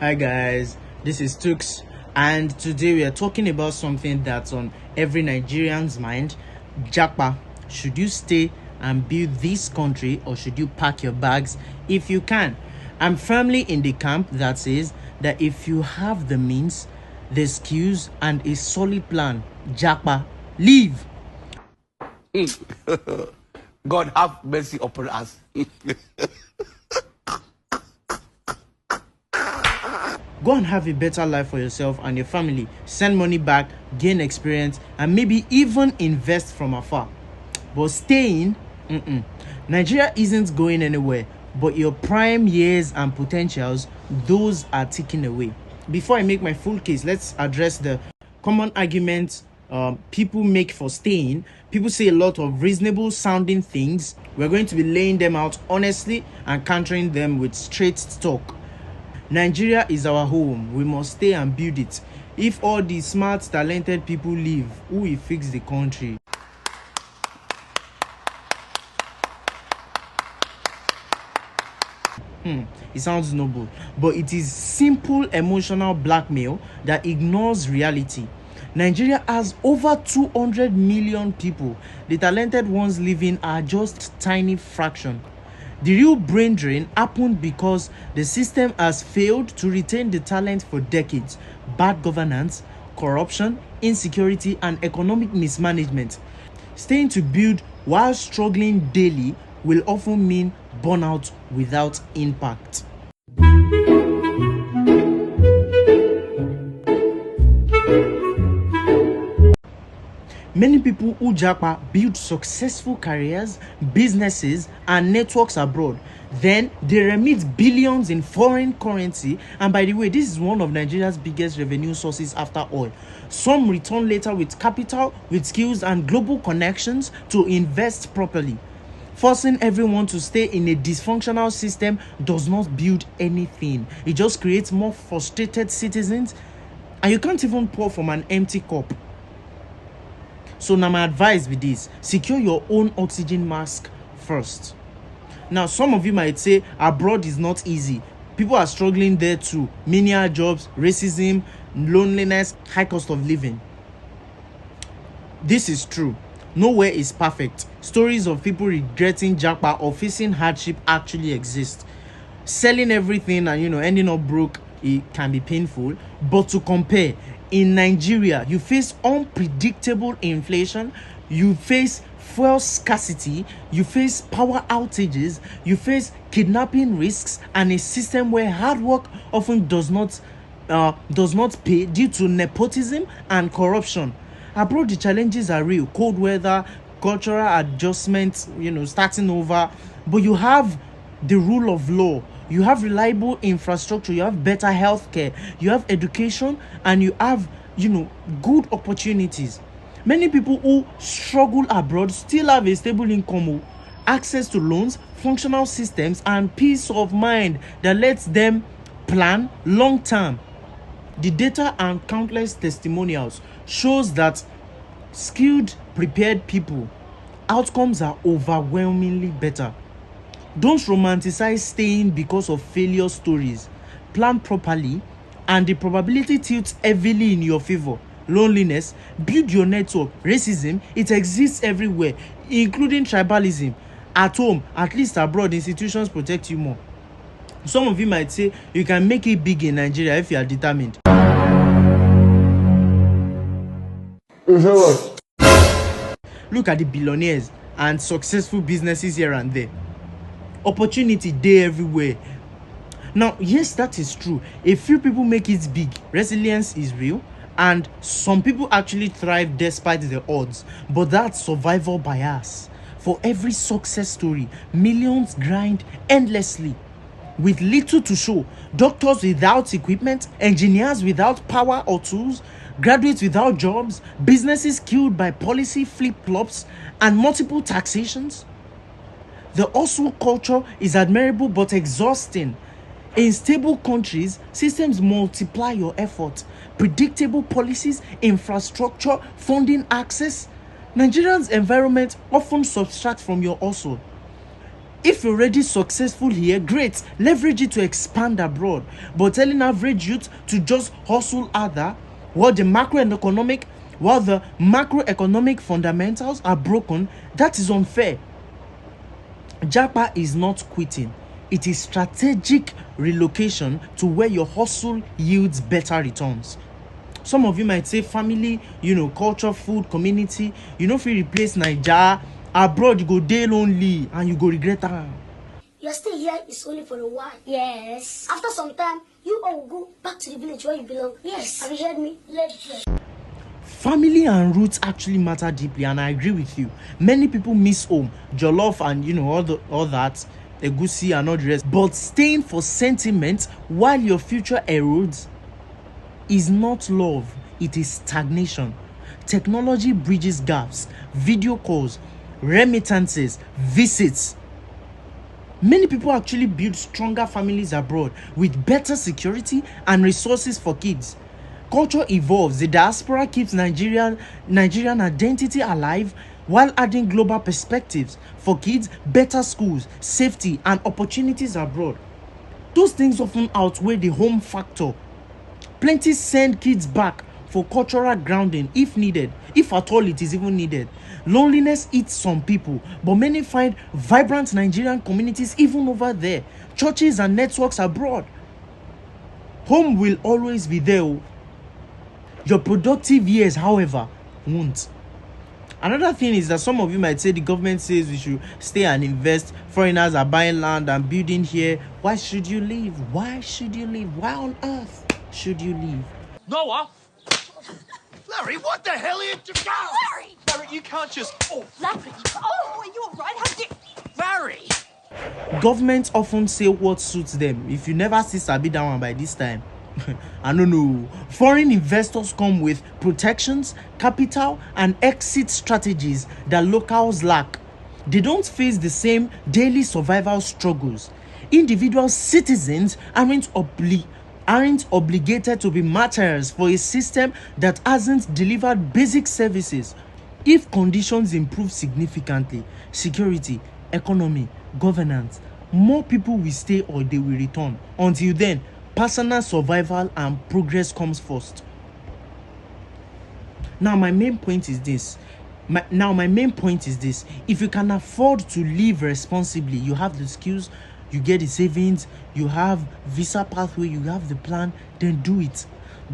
Hi guys, this is Tux, and today we are talking about something that's on every Nigerian's mind. JAPA. Should you stay and build this country, or should you pack your bags if you can? I'm firmly in the camp that says that if you have the means, the skills, and a solid plan, JAPA, leave. God have mercy upon us. Go and have a better life for yourself and your family. Send money back, gain experience, and maybe even invest from afar. But staying, Nigeria isn't going anywhere, but your prime years and potentials, those are ticking away. Before I make my full case, let's address the common arguments people make for staying. People say a lot of reasonable sounding things. We're going to be laying them out honestly and countering them with straight talk. Nigeria is our home. We must stay and build it. If all the smart, talented people leave, who will fix the country? It sounds noble, but it is simple emotional blackmail that ignores reality. Nigeria has over 200 million people. The talented ones living are just tiny fraction. The real brain drain happened because the system has failed to retain the talent for decades. Bad governance, corruption, insecurity, and economic mismanagement. Staying to build while struggling daily will often mean burnout without impact. Many people who JAPA build successful careers, businesses, and networks abroad. Then they remit billions in foreign currency. And by the way, this is one of Nigeria's biggest revenue sources after oil. Some return later with capital, with skills, and global connections to invest properly. Forcing everyone to stay in a dysfunctional system does not build anything. It just creates more frustrated citizens. And you can't even pour from an empty cup. So now my advice with this: secure your own oxygen mask first. Now some of you might say abroad is not easy. People are struggling there too. Menial jobs, racism, loneliness, high cost of living. This is true. Nowhere is perfect. Stories of people regretting JAPA or facing hardship actually exist. Selling everything and ending up broke, it can be painful. But to compare, in Nigeria, you face unpredictable inflation, you face fuel scarcity, you face power outages, you face kidnapping risks, and a system where hard work often does not pay due to nepotism and corruption. Abroad, the challenges are real: cold weather, cultural adjustments, starting over. But you have the rule of law, you have reliable infrastructure, you have better healthcare, you have education, and you have good opportunities. Many people who struggle abroad still have a stable income, access to loans, functional systems, and peace of mind that lets them plan long term. The data and countless testimonials shows that skilled, prepared people, outcomes are overwhelmingly better. Don't romanticize staying because of failure stories. Plan properly, and the probability tilts heavily in your favor. Loneliness, build your network. Racism, it exists everywhere, including tribalism. At home, at least abroad, institutions protect you more. Some of you might say you can make it big in Nigeria if you are determined. Look at the billionaires and successful businesses here and there. Opportunity there everywhere. Now, yes, that is true. A few people make it big. Resilience is real, and some people actually thrive despite the odds. But that's survival bias. For every success story, millions grind endlessly with little to show. Doctors without equipment, engineers without power or tools, graduates without jobs, businesses killed by policy flip-flops and multiple taxations. The hustle culture is admirable but exhausting. In stable countries, systems multiply your effort. Predictable policies, infrastructure, funding access. Nigeria's environment often subtracts from your hustle. If you're already successful here, great, leverage it to expand abroad. But telling average youth to just hustle harder while the macroeconomic fundamentals are broken, that is unfair. JAPA is not quitting. It is strategic relocation to where your hustle yields better returns. Some of you might say family, culture, food, community. If you replace Nigeria, abroad you go day lonely and you go regret that. Your stay here is only for a while. Yes. After some time, you all will go back to the village where you belong. Yes. Have you heard me? Let's go. Family and roots actually matter deeply, and I agree with you. Many people miss home, jollof and all that, egusi and all the rest. But staying for sentiment while your future erodes is not love, it is stagnation. Technology bridges gaps, video calls, remittances, visits. Many people actually build stronger families abroad with better security and resources for kids. Culture evolves. The diaspora keeps Nigerian identity alive while adding global perspectives for kids, better schools, safety, and opportunities abroad. Those things often outweigh the home factor. Plenty send kids back for cultural grounding if needed, if at all it is even needed. Loneliness eats some people, but many find vibrant Nigerian communities even over there. Churches and networks abroad. Home will always be there. Your productive years, however, won't. Another thing is that some of you might say the government says we should stay and invest. Foreigners are buying land and building here. Why should you leave? Why should you leave? Why on earth should you leave? Noah! Larry, what the hell are you doing? Larry! Larry, you can't just... Oh, Larry! Oh, are you alright? How did... Larry! Governments often say what suits them. If you never see Sabi that one by this time, I don't know. Foreign investors come with protections, capital, and exit strategies that locals lack. They don't face the same daily survival struggles. Individual citizens aren't obligated to be martyrs for a system that hasn't delivered basic services. If conditions improve significantly, security, economy, governance, more people will stay or they will return. Until then, personal survival and progress comes first. Now my main point is this. If you can afford to live responsibly, you have the skills, you get the savings, you have visa pathway, you have the plan, then do it.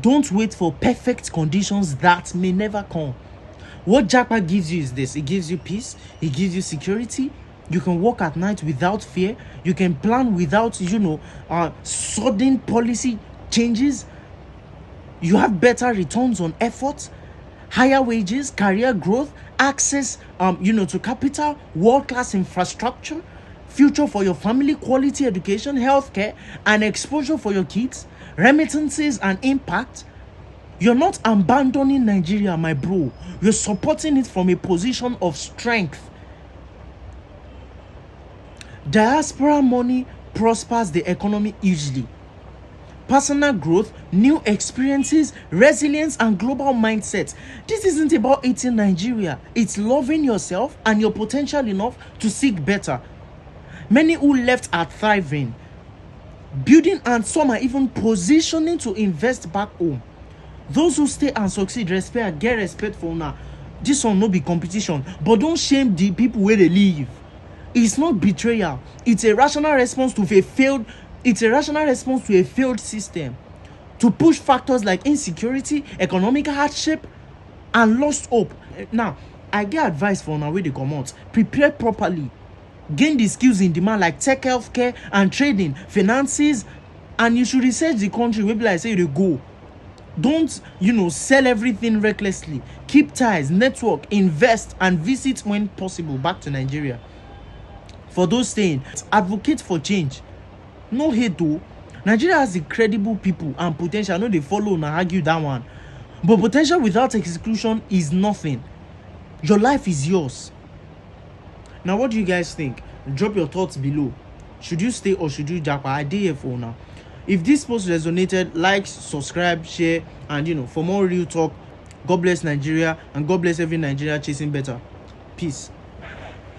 Don't wait for perfect conditions that may never come. What JAPA gives you is this. It gives you peace, it gives you security. You can walk at night without fear. You can plan without, sudden policy changes. You have better returns on effort, higher wages, career growth, access, to capital, world-class infrastructure, future for your family, quality education, healthcare, and exposure for your kids, remittances and impact. You're not abandoning Nigeria, my bro. You're supporting it from a position of strength. Diaspora money prospers the economy hugely. Personal growth, new experiences, resilience, and global mindset. This isn't about eating Nigeria. It's loving yourself and your potential enough to seek better. Many who left are thriving, building, and some are even positioning to invest back home. Those who stay and succeed, get respect for now. This one no be competition, but don't shame the people where they live. It's not betrayal. It's a rational response to a failed system. To push factors like insecurity, economic hardship, and lost hope. Now, I get advice for now where they come out. Prepare properly. Gain the skills in demand like tech, healthcare, and trading, finances, and you should research the country where I say you go. Don't, sell everything recklessly. Keep ties, network, invest, and visit when possible back to Nigeria. For those staying, advocate for change. No hate though. Nigeria has incredible people and potential. I know they follow and argue that one. But potential without execution is nothing. Your life is yours. Now, what do you guys think? Drop your thoughts below. Should you stay or should you JAPA? I did here for now. If this post resonated, like, subscribe, share, and for more real talk. God bless Nigeria and God bless every Nigeria chasing better. Peace.